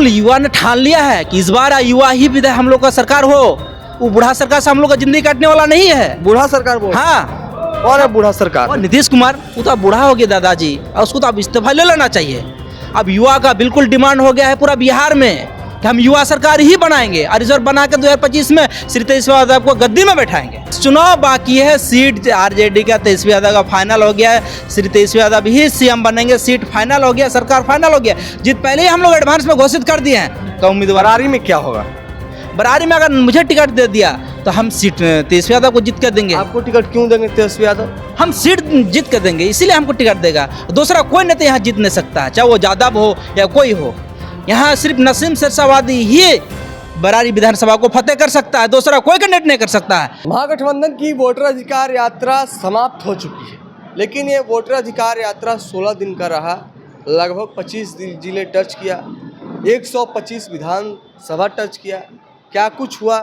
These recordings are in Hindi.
बिल्कुल युवा ने ठान लिया है कि इस बार युवा ही विधायक हम लोग का सरकार हो। वो बूढ़ा सरकार से हम लोग का जिंदगी काटने वाला नहीं है। बूढ़ा सरकार बोल हाँ, और है बूढ़ा सरकार। और नीतीश कुमार वो तो अब बूढ़ा हो गया दादाजी, और उसको तो अब इस्तीफा ले लेना चाहिए। अब युवा का बिल्कुल डिमांड हो गया है पूरा बिहार में कि हम युवा सरकार ही बनाएंगे, और रिजर्व बना के 2025 में श्री तेजस्वी यादव को गद्दी में बैठाएंगे। चुनाव बाकी है, सीट आरजेडी का तेजस्वी यादव का फाइनल हो गया है। श्री तेजस्वी यादव ही सीएम बनेंगे, सीट फाइनल हो गया, सरकार फाइनल हो गया। जीत पहले ही हम लोग एडवांस में घोषित कर दिए हैं का उम्मीदवार। बरारी में क्या होगा? बरारी में अगर मुझे टिकट दे दिया तो हम सीट तेजस्वी यादव को जीत कर देंगे। आपको टिकट क्यों देंगे तेजस्वी यादव? हम सीट जीत कर देंगे, इसीलिए हमको टिकट देगा। दूसरा कोई नेता यहाँ जीत नहीं सकता, चाहे वो यादव हो या कोई हो। यहाँ सिर्फ नसीम शेरशाहवादी ही बरारी विधानसभा को फतेह कर सकता है, दूसरा कोई कैंडिडेट नहीं कर सकता है। महागठबंधन की वोटर अधिकार यात्रा समाप्त हो चुकी है, लेकिन ये वोटर अधिकार यात्रा 16 दिन का रहा। लगभग 25 जिले टच किया, 125 विधानसभा टच किया। क्या कुछ हुआ,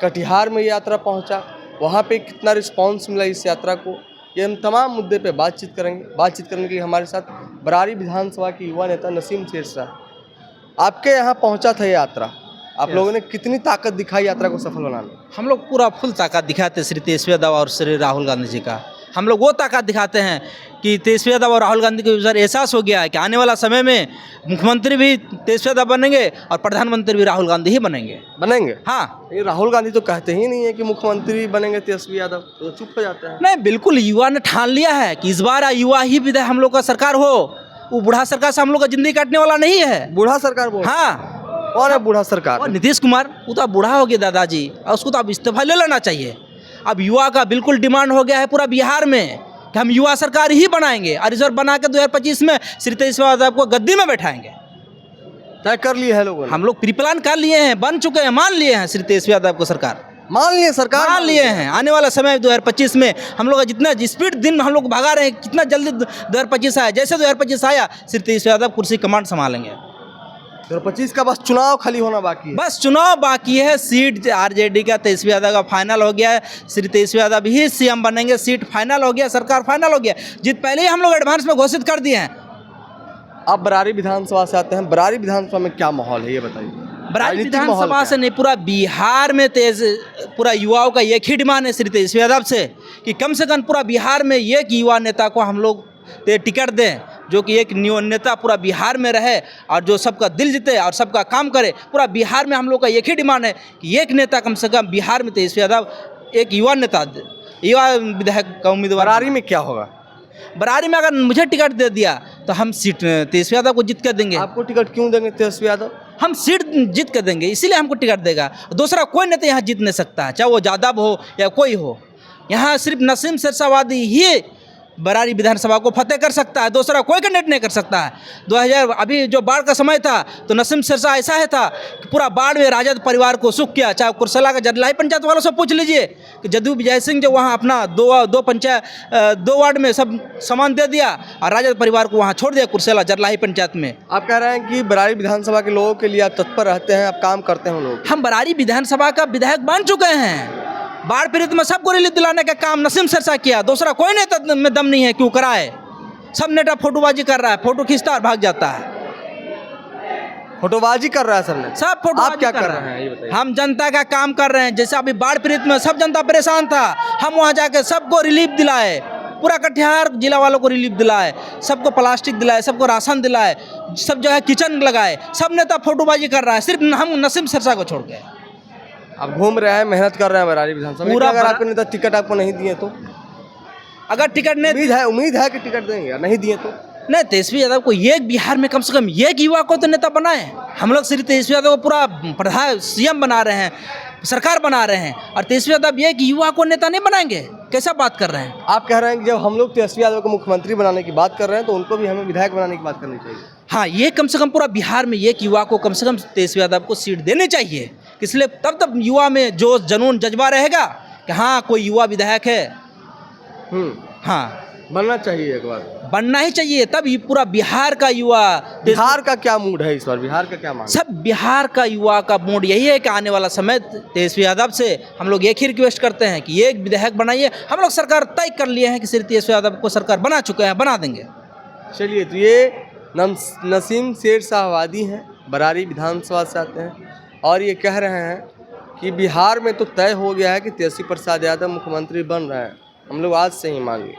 कटिहार में यात्रा पहुंचा, वहां पे कितना रिस्पांस मिला इस यात्रा को, ये हम तमाम मुद्दे पे बातचीत करेंगे। बातचीत करने के लिए हमारे साथ बरारी विधानसभा के युवा नेता नसीम शेरशाह। आपके यहाँ पहुंचा था ये यात्रा, आप लोगों ने कितनी ताकत दिखाई यात्रा को सफल बनाने में? हम लोग पूरा फुल ताकत दिखाते श्री तेजस्वी यादव और श्री राहुल गांधी जी का। हम लोग वो ताकत दिखाते हैं कि तेजस्वी यादव और राहुल गांधी को सर एहसास हो गया है कि आने वाला समय में मुख्यमंत्री भी तेजस्वी यादव बनेंगे और प्रधानमंत्री भी राहुल गांधी ही बनेंगे। हाँ, ये राहुल गांधी तो कहते ही नहीं है कि मुख्यमंत्री बनेंगे तेजस्वी यादव, तो चुप हो जाते हैं। नहीं, बिल्कुल युवा ने ठान लिया है कि इस बार युवा ही विधायक हम लोग का सरकार हो। वो बूढ़ा सरकार से हम लोग का जिंदगी काटने वाला नहीं है। बूढ़ा सरकार बोल हाँ, और है बूढ़ा सरकार। और नीतीश कुमार वो तो अब बूढ़ा हो गया दादाजी, और उसको तो अब इस्तीफा ले लेना चाहिए। अब युवा का बिल्कुल डिमांड हो गया है पूरा बिहार में कि हम युवा सरकार ही बनाएंगे, और रिजर्व बना के 2025 में श्री तेजस्वी यादव को गद्दी में बैठाएंगे। तय कर लिए है लोगों ने? हम लोग प्री प्लान कर लिए हैं, बन चुके हैं, मान लिए हैं श्री तेजस्वी यादव को सरकार। मान लिए सरकार मान लिए हैं। आने वाला समय 2025 में हम लोग का जितना स्पीड दिन हम लोग भागा रहे हैं, कितना जल्दी 2025 आया। जैसे 2025 आया श्री तेजस्वी यादव कुर्सी कमांड संभालेंगे। 2025 का बस चुनाव खाली होना बाकी है। बस चुनाव बाकी है, सीट आरजेडी का तेजस्वी यादव का फाइनल हो गया है। श्री तेजस्वी यादव ही सीएम बनेंगे, सीट फाइनल हो गया, सरकार फाइनल हो गया। जीत पहले ही हम लोग एडवांस में घोषित कर दिए हैं। आप बरारी विधानसभा से आते हैं, बरारी विधानसभा में क्या माहौल है ये बताइए? बरारी विधानसभा से नहीं, पूरा बिहार में पूरा युवाओं का एक ही डिमांड है श्री तेजस्वी यादव से कि कम से कम पूरा बिहार में एक युवा नेता को हम लोग टिकट दें, जो कि एक नेता पूरा बिहार में रहे और जो सबका दिल जीते और सबका काम करे। पूरा बिहार में हम लोग का एक ही डिमांड है कि एक नेता कम से कम बिहार में तेजस्वी यादव, एक युवा नेता, युवा विधायक का उम्मीदवार। बरारी में क्या होगा? बरारी में अगर मुझे टिकट दे दिया तो हम सीट तेजस्वी यादव को जीत कर देंगे। आपको टिकट क्यों देंगे तेजस्वी यादव? हम सीट जीत कर देंगे, इसीलिए हमको टिकट देगा। दूसरा कोई नेता यहाँ जीत नहीं सकता है, चाहे वो यादव हो या कोई हो। यहाँ सिर्फ नसीम शेरशाहवादी ही बरारी विधानसभा को फतेह कर सकता है, दूसरा कोई कैंडिडेट नहीं कर सकता है। 2000 अभी जो बाढ़ का समय था तो नसीम शेरशाह ऐसा है था कि पूरा बाढ़ में राजद परिवार को सुख किया। चाहे कुर्सेला का जरलाई पंचायत वालों से पूछ लीजिए कि जदू विजय सिंह जो वहाँ अपना दो वार्ड में सब सामान दे दिया और राजद परिवार को वहाँ छोड़ दिया कुर्सेला जरलाई पंचायत में। आप कह रहे हैं कि बरारी विधानसभा के लोगों के लिए आप तत्पर रहते हैं, आप काम करते हैं लोग। हम बरारी विधानसभा का विधायक बन चुके हैं। बाढ़ पीड़ित में सबको रिलीफ दिलाने का काम नसीम शेरशाह किया, दूसरा कोई नेता में दम नहीं है क्यों कराए। सब नेता फोटोबाजी कर रहा है, फोटो खींचता और भाग जाता है। फोटोबाजी कर रहा है सबने, सब फोटो। आप क्या कर रहे हैं ये बताइए? हम जनता का काम कर रहे हैं। जैसे अभी बाढ़ पीड़ित में सब जनता परेशान था, हम वहाँ जाके सबको रिलीफ दिलाए, पूरा कटिहार जिला वालों को रिलीफ दिलाए, सबको प्लास्टिक दिलाए, सबको राशन दिलाए, सब जो है किचन लगाए। सब नेता फोटोबाजी कर रहा है, सिर्फ हम नसीम शेरशाह को छोड़ के। आप घूम रहे हैं, मेहनत कर रहे हैं बरारी विधानसभा में। अगर आपको नेता टिकट आपको नहीं दिए तो? अगर टिकट नहीं, उम्मीद है कि टिकट देंगे, नहीं दिए तो? नहीं, तेजस्वी यादव को एक बिहार में कम से कम एक युवा को तो नेता बनाए। हम लोग श्री तेजस्वी यादव को पूरा प्रधान सीएम बना रहे हैं, सरकार बना रहे हैं, और तेजस्वी यादव एक युवा को नेता नहीं बनाएंगे, कैसा बात कर रहे हैं आप? कह रहे हैं कि जब हम लोग तेजस्वी यादव को मुख्यमंत्री बनाने की बात कर रहे हैं तो उनको भी हमें विधायक बनाने की बात करनी चाहिए। हाँ, ये कम से कम पूरा बिहार में एक युवा को कम से कम तेजस्वी यादव को सीट देनी चाहिए। इसलिए तब युवा में जोश जुनून जज्बा रहेगा कि हाँ कोई युवा विधायक है। हाँ, बनना चाहिए, एक बार बनना ही चाहिए, तब ये पूरा बिहार का युवा। बिहार का क्या मूड है इस बार? बिहार का क्या मांग? सब बिहार का युवा का मूड यही है कि आने वाला समय तेजस्वी यादव से हम लोग एक ही रिक्वेस्ट करते हैं कि एक विधायक बनाइए। हम लोग सरकार तय कर लिए हैं कि श्री तेजस्वी यादव को सरकार बना चुके हैं, बना देंगे। चलिए, तो ये नसीम शेरशाहवादी हैं, बरारी विधानसभा से आते हैं और ये कह रहे हैं कि बिहार में तो तय हो गया है कि तेजस्वी प्रसाद यादव मुख्यमंत्री बन रहे हैं, हम लोग आज से ही मान लिए।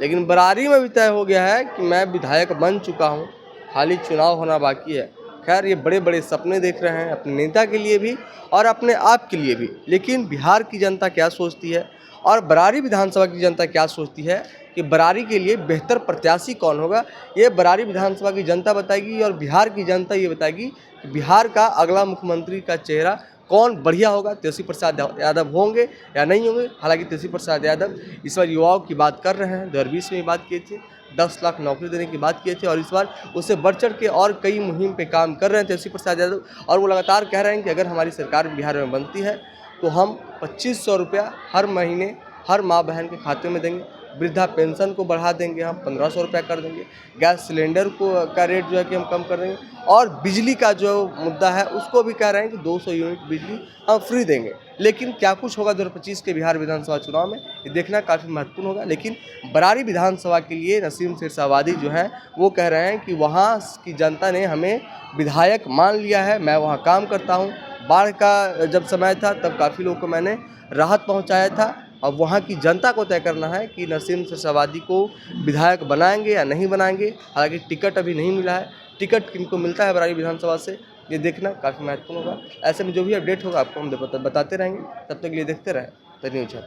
लेकिन बरारी में भी तय हो गया है कि मैं विधायक बन चुका हूँ, खाली चुनाव होना बाकी है। खैर, ये बड़े बड़े सपने देख रहे हैं अपने नेता के लिए भी और अपने आप के लिए भी। लेकिन बिहार की जनता क्या सोचती है और बरारी विधानसभा की जनता क्या सोचती है कि बरारी के लिए बेहतर प्रत्याशी कौन होगा, ये बरारी विधानसभा की जनता बताएगी और बिहार की जनता ये बताएगी कि बिहार का अगला मुख्यमंत्री का चेहरा कौन बढ़िया होगा, तेजस्वी प्रसाद यादव होंगे या नहीं होंगे। हालांकि तेजस्वी प्रसाद यादव इस बार युवाओं की बात कर रहे हैं, 2020 में बात किए थे, 10 लाख नौकरी देने की बात किए थे और इस बार उससे बढ़ चढ़ के और कई मुहिम पे काम कर रहे हैं तेजस्वी प्रसाद यादव। और वो लगातार कह रहे हैं कि अगर हमारी सरकार बिहार में बनती है तो हम 2500 रुपया हर महीने हर माँ बहन के खाते में देंगे, वृद्धा पेंशन को बढ़ा देंगे, हम 1500 रुपया कर देंगे, गैस सिलेंडर को का रेट जो है कि हम कम कर देंगे और बिजली का जो मुद्दा है उसको भी कह रहे हैं कि 200 यूनिट बिजली हम फ्री देंगे। लेकिन क्या कुछ होगा 2025 के बिहार विधानसभा चुनाव में, ये देखना काफ़ी महत्वपूर्ण होगा। लेकिन बरारी विधानसभा के लिए नसीम सिरसावादी जो है वो कह रहे हैं कि वहाँ की जनता ने हमें विधायक मान लिया है, मैं वहाँ काम करता हूँ। बाढ़ का जब समय था तब काफ़ी लोगों को मैंने राहत पहुँचाया था। अब वहाँ की जनता को तय करना है कि नसीम सिरसावादी को विधायक बनाएंगे या नहीं बनाएंगे। हालांकि टिकट अभी नहीं मिला है, टिकट किनको मिलता है बरारी विधानसभा से, ये देखना काफ़ी महत्वपूर्ण होगा। ऐसे में जो भी अपडेट होगा आपको हम बताते रहेंगे। तब तक के लिए देखते रहें द न्यूज़।